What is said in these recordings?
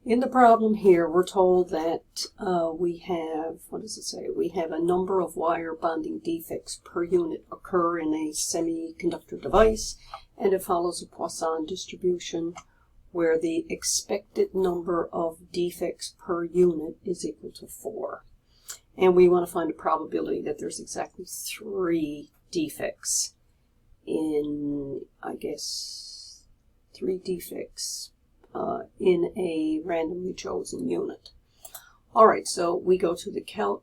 In the problem here, we're told that we have, what does it say? We have a number of wire bonding defects per unit occur in a semiconductor device, and it follows a Poisson distribution where the expected number of defects per unit is equal to 4. And we want to find a probability that there's exactly 3 defects in, I guess, 3 defects in a randomly chosen unit. All right, so we go to the Calc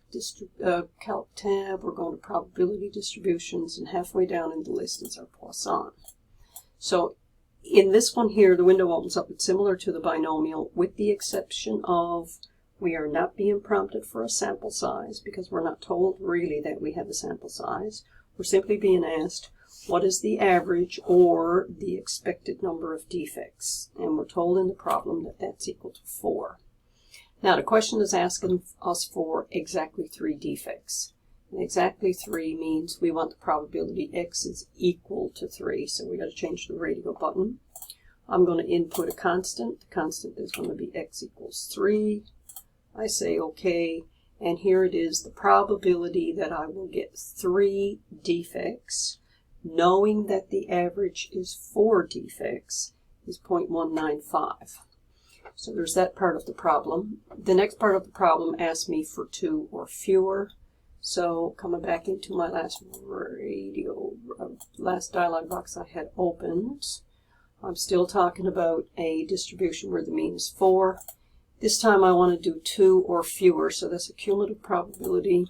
tab, we're going to probability distributions, and halfway down in the list is our Poisson. So in this one here, the window opens up. It's similar to the binomial, with the exception of we are not being prompted for a sample size because we're not told really that we have a sample size. We're simply being asked, what is the average or the expected number of defects? And we're told in the problem that that's equal to 4. Now the question is asking us for exactly 3 defects. And exactly 3 means we want the probability x is equal to 3. So we got to change the radio button. I'm going to input a constant. The constant is going to be x equals 3. I say OK. And here it is, the probability that I will get 3 defects, knowing that the average is 4 defects, is 0.195. So there's that part of the problem. The next part of the problem asks me for 2 or fewer. So coming back into my last dialog box I had opened, I'm still talking about a distribution where the mean is 4. This time I want to do 2 or fewer, so that's a cumulative probability.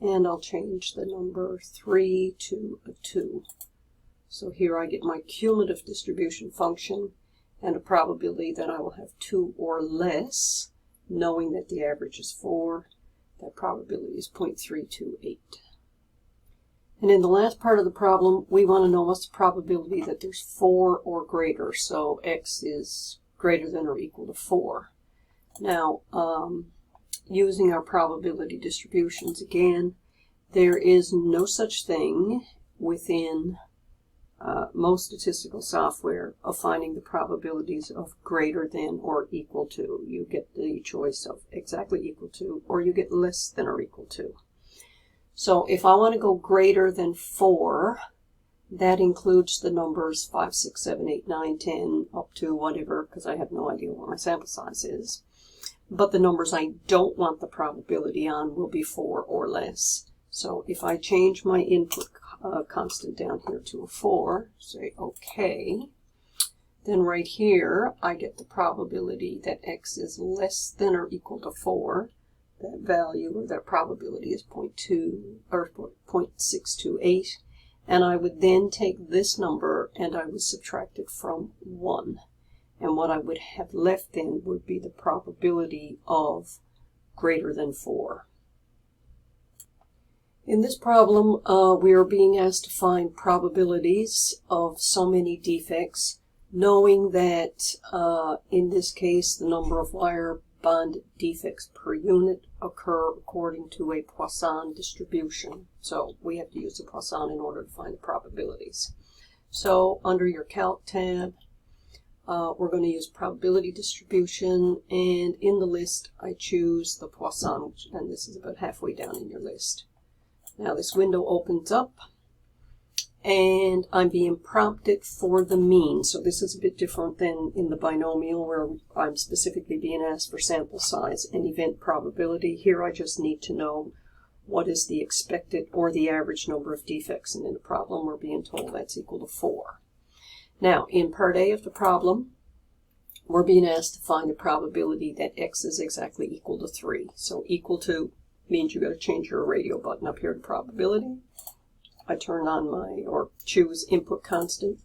And I'll change the number 3 to a 2. So here I get my cumulative distribution function and a probability that I will have 2 or less, knowing that the average is 4. That probability is 0.328. And in the last part of the problem, we want to know what's the probability that there's 4 or greater. So x is greater than or equal to 4. Now, using our probability distributions again, there is no such thing within most statistical software of finding the probabilities of greater than or equal to. You get the choice of exactly equal to, or you get less than or equal to. So if I want to go greater than 4, that includes the numbers 5, 6, 7, 8, 9, 10, up to whatever, because I have no idea what my sample size is. But the numbers I don't want the probability on will be 4 or less. So if I change my input constant down here to a 4, say OK, then right here I get the probability that x is less than or equal to 4. That value, or that probability, is 0.2 or 0.628. And I would then take this number and I would subtract it from 1. And what I would have left then would be the probability of greater than 4. In this problem, we are being asked to find probabilities of so many defects, knowing that in this case the number of wire bond defects per unit occur according to a Poisson distribution. So we have to use the Poisson in order to find the probabilities. So under your Calc tab, we're going to use probability distribution, and in the list I choose the Poisson, and this is about halfway down in your list. Now this window opens up and I'm being prompted for the mean. So this is a bit different than in the binomial where I'm specifically being asked for sample size and event probability. Here I just need to know what is the expected or the average number of defects, and in the problem we're being told that's equal to 4. Now in part A of the problem, we're being asked to find the probability that x is exactly equal to 3. So equal to means you got to change your radio button up here to probability. I turn on or choose input constant,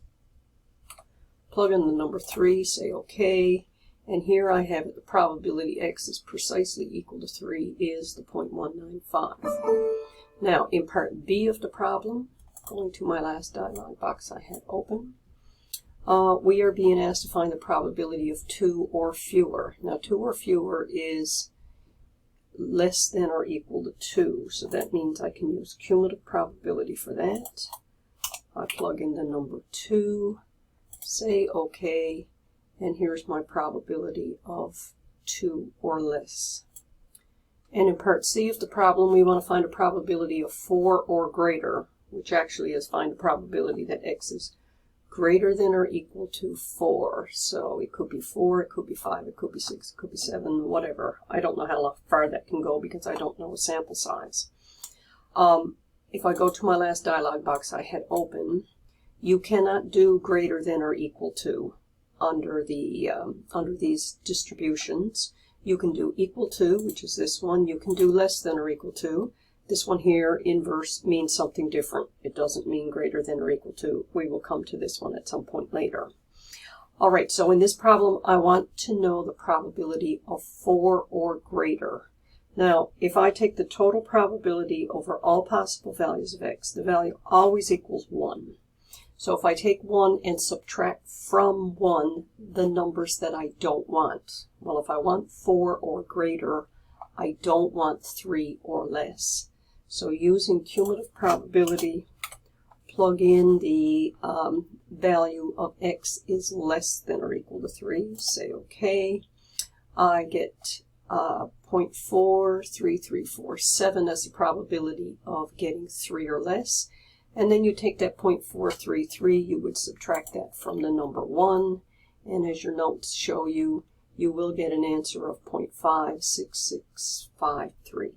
plug in the number 3, say OK, and here I have it, the probability x is precisely equal to 3 is the 0.195. Now in part B of the problem, going to my last dialog box I had open, we are being asked to find the probability of 2 or fewer. Now 2 or fewer is less than or equal to 2, so that means I can use cumulative probability for that. I plug in the number 2, say OK, and here's my probability of 2 or less. And in part C of the problem, we want to find a probability of 4 or greater, which actually is find a probability that x is greater than or equal to 4. So it could be 4, it could be 5, it could be 6, it could be 7, whatever. I don't know how far that can go because I don't know a sample size. If I go to my last dialog box I had open, you cannot do greater than or equal to under these distributions. You can do equal to, which is this one. You can do less than or equal to. This one here, inverse, means something different. It doesn't mean greater than or equal to. We will come to this one at some point later. All right, so in this problem, I want to know the probability of 4 or greater. Now, if I take the total probability over all possible values of x, the value always equals 1. So if I take 1 and subtract from 1 the numbers that I don't want, well, if I want 4 or greater, I don't want 3 or less. So using cumulative probability, plug in the value of x is less than or equal to 3. Say OK. I get 0.43347 as the probability of getting 3 or less. And then you take that 0.433, you would subtract that from the number 1, and as your notes show you, you will get an answer of 0.56653.